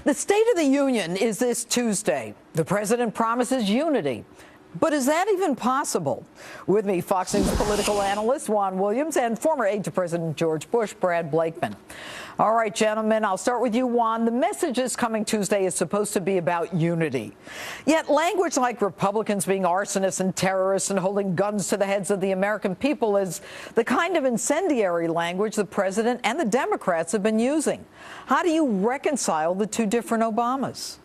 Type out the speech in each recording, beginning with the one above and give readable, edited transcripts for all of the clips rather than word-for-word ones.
The State of the Union is this Tuesday. The president promises unity. But is that even possible? With me, Fox News political analyst Juan Williams and former aide to President George Bush, Brad Blakeman. All right, gentlemen, I'll start with you, Juan. The message this coming Tuesday is supposed to be about unity. Yet language like Republicans being arsonists and terrorists and holding guns to the heads of the American people is the kind of incendiary language the president and the Democrats have been using. How do you reconcile the two different Obamas?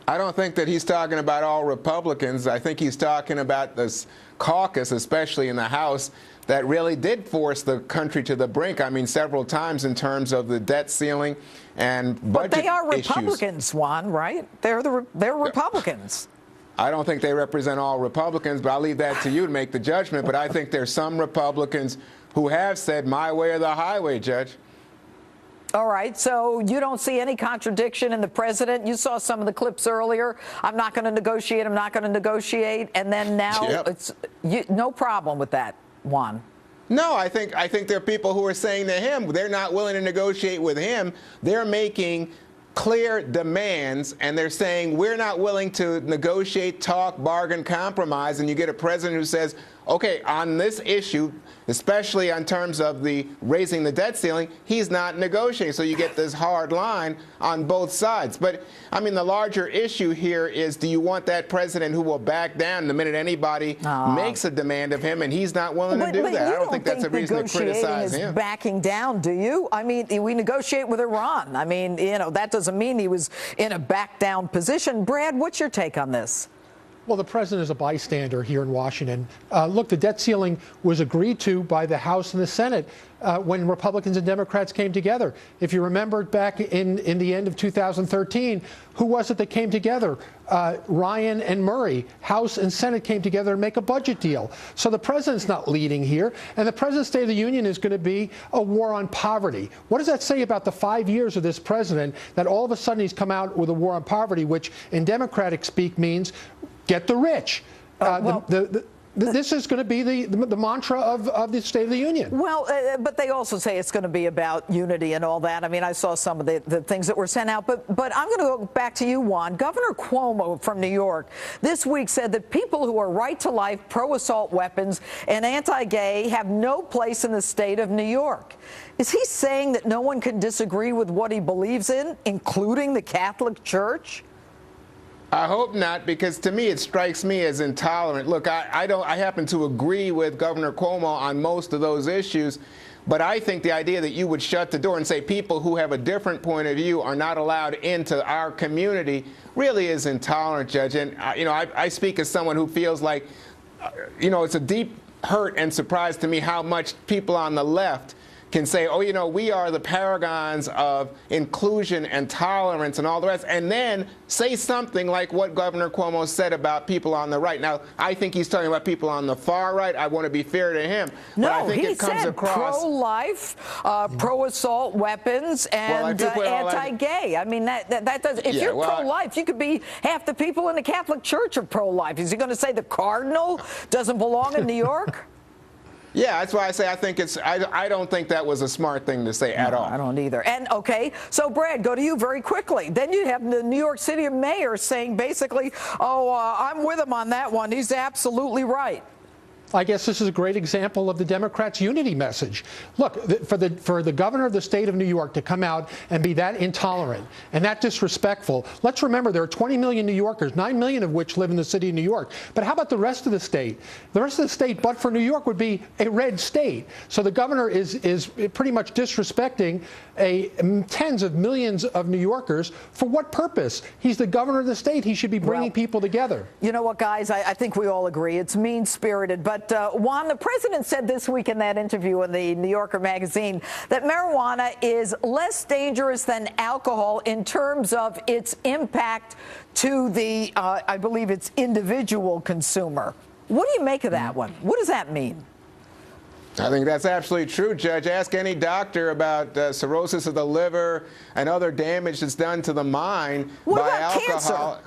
I don't think that he's talking about all Republicans. I think he's talking about this caucus, especially in the House, that really did force the country to the brink. I mean, several times in terms of the debt ceiling and budget issues. But they are Republicans, Juan, right? They're Republicans. I don't think they represent all Republicans, but I'll leave that to you to make the judgment. But I think there's some Republicans who have said my way or the highway, Judge. All right, so you don't see any contradiction in the president. You saw some of the clips earlier. I'm not going to negotiate. I'm not going to negotiate. And then now it's no problem with that, Juan. No, I think there are people who are saying to him they're not willing to negotiate with him. They're making clear demands, and they're saying we're not willing to negotiate, talk, bargain, compromise. And you get a president who says, okay, on this issue, especially in terms of the raising the debt ceiling, he's not negotiating. So you get this hard line on both sides. But, I mean, the larger issue here is, do you want that president who will back down the minute anybody makes a demand of him, and he's not willing to do that? I don't think that's a reason to criticize him. Backing down, do you? I mean, we negotiate with Iran. I mean, you know, that doesn't mean he was in a back-down position. Brad, what's your take on this? Well, the president is a bystander here in Washington. Look, the debt ceiling was agreed to by the House and the Senate when Republicans and Democrats came together. If you remember back in the end of 2013, who was it that came together? Ryan and Murray. House and Senate came together to make a budget deal. So the president's not leading here. And the president's State of the Union is going to be a war on poverty. What does that say about the 5 years of this president, that all of a sudden he's come out with a war on poverty, which in Democratic speak means get the rich. This is going to be the mantra of the State of the Union. Well, but they also say it's going to be about unity and all that. I mean, I saw some of the things that were sent out. But I'm going to go back to you, Juan. Governor Cuomo from New York this week said that people who are right to life, pro-assault weapons, and anti-gay have no place in the state of New York. Is he saying that no one can disagree with what he believes in, including the Catholic Church? I hope not, because to me it strikes me as intolerant. Look, I happen to agree with Governor Cuomo on most of those issues, but I think the idea that you would shut the door and say people who have a different point of view are not allowed into our community really is intolerant, Judge. And I speak as someone who feels like, it's a deep hurt and surprise to me how much people on the left can say, oh, we are the paragons of inclusion and tolerance and all the rest, and then say something like what Governor Cuomo said about people on the right. Now, I think he's talking about people on the far right. I want to be fair to him. No, but I think he it comes said across pro-life, pro-assault weapons, and anti-gay. I mean, that does. If you're pro-life, you could be half the people in the Catholic Church are pro-life. Is he going to say the cardinal doesn't belong in New York? Yeah, that's why I say I don't think that was a smart thing to say at all. I don't either. And, okay, so, Brad, go to you very quickly. Then you have the New York City mayor saying basically, I'm with him on that one. He's absolutely right. I guess this is a great example of the Democrats' unity message. Look, for the governor of the state of New York to come out and be that intolerant and that disrespectful, let's remember there are 20 million New Yorkers, 9 million of which live in the city of New York. But how about the rest of the state? The rest of the state, but for New York, would be a red state. So the governor is pretty much disrespecting tens of millions of New Yorkers. For what purpose? He's the governor of the state. He should be bringing people together. You know what, guys? I think we all agree. It's mean-spirited. But Juan, the president said this week in that interview in the New Yorker magazine that marijuana is less dangerous than alcohol in terms of its impact to the, I believe it's individual consumer. What do you make of that one? What does that mean? I think that's absolutely true, Judge. Ask any doctor about cirrhosis of the liver and other damage that's done to the mind by alcohol. Cancer?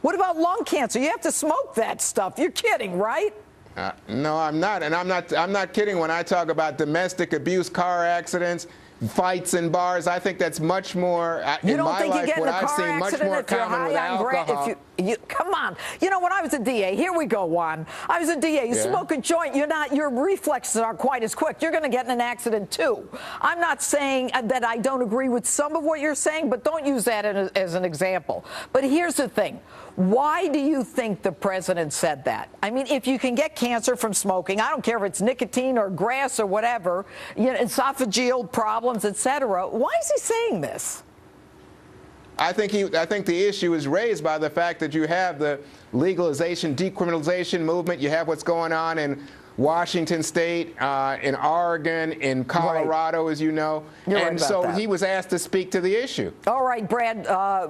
What about lung cancer? You have to smoke that stuff. You're kidding, right? No, I'm not. And I'm not kidding when I talk about domestic abuse, car accidents, fights in bars. I think that's much more, in my life, what I've seen, much more common with alcohol. Come on. You know, when I was a DA, here we go, Juan. I was a DA. You smoke a joint, your reflexes aren't quite as quick. You're going to get in an accident, too. I'm not saying that I don't agree with some of what you're saying, but don't use that as an example. But here's the thing. Why do you think the president said that? I mean, if you can get cancer from smoking, I don't care if it's nicotine or grass or whatever, esophageal problems, etc. Why is he saying this? I think the issue is raised by the fact that you have the legalization, decriminalization movement. You have what's going on in Washington State, in Oregon, in Colorado, as you know. And so he was asked to speak to the issue. All right, Brad,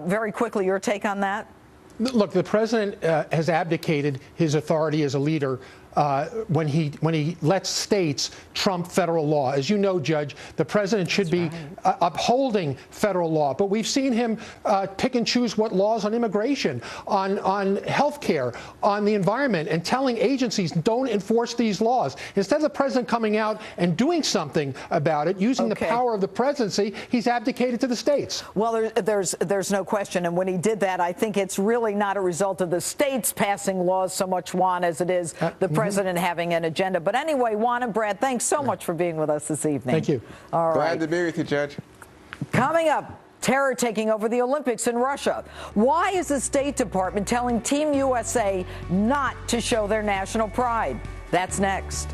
very quickly, your take on that? Look, the president has abdicated his authority as a leader when he lets states trump federal law. As you know, Judge, the president should be upholding federal law. But we've seen him pick and choose what laws on immigration, on health care, on the environment, and telling agencies don't enforce these laws. Instead of the president coming out and doing something about it, using the power of the presidency, he's abdicated to the states. Well, there's no question. And when he did that, I think it's really not a result of the states passing laws so much, Juan, as it is the president having an agenda. But anyway, Juan and Brad, thanks so much for being with us this evening. Thank you. All right. Glad to be with you, Judge. Coming up, terror taking over the Olympics in Russia. Why is the State Department telling Team USA not to show their national pride? That's next.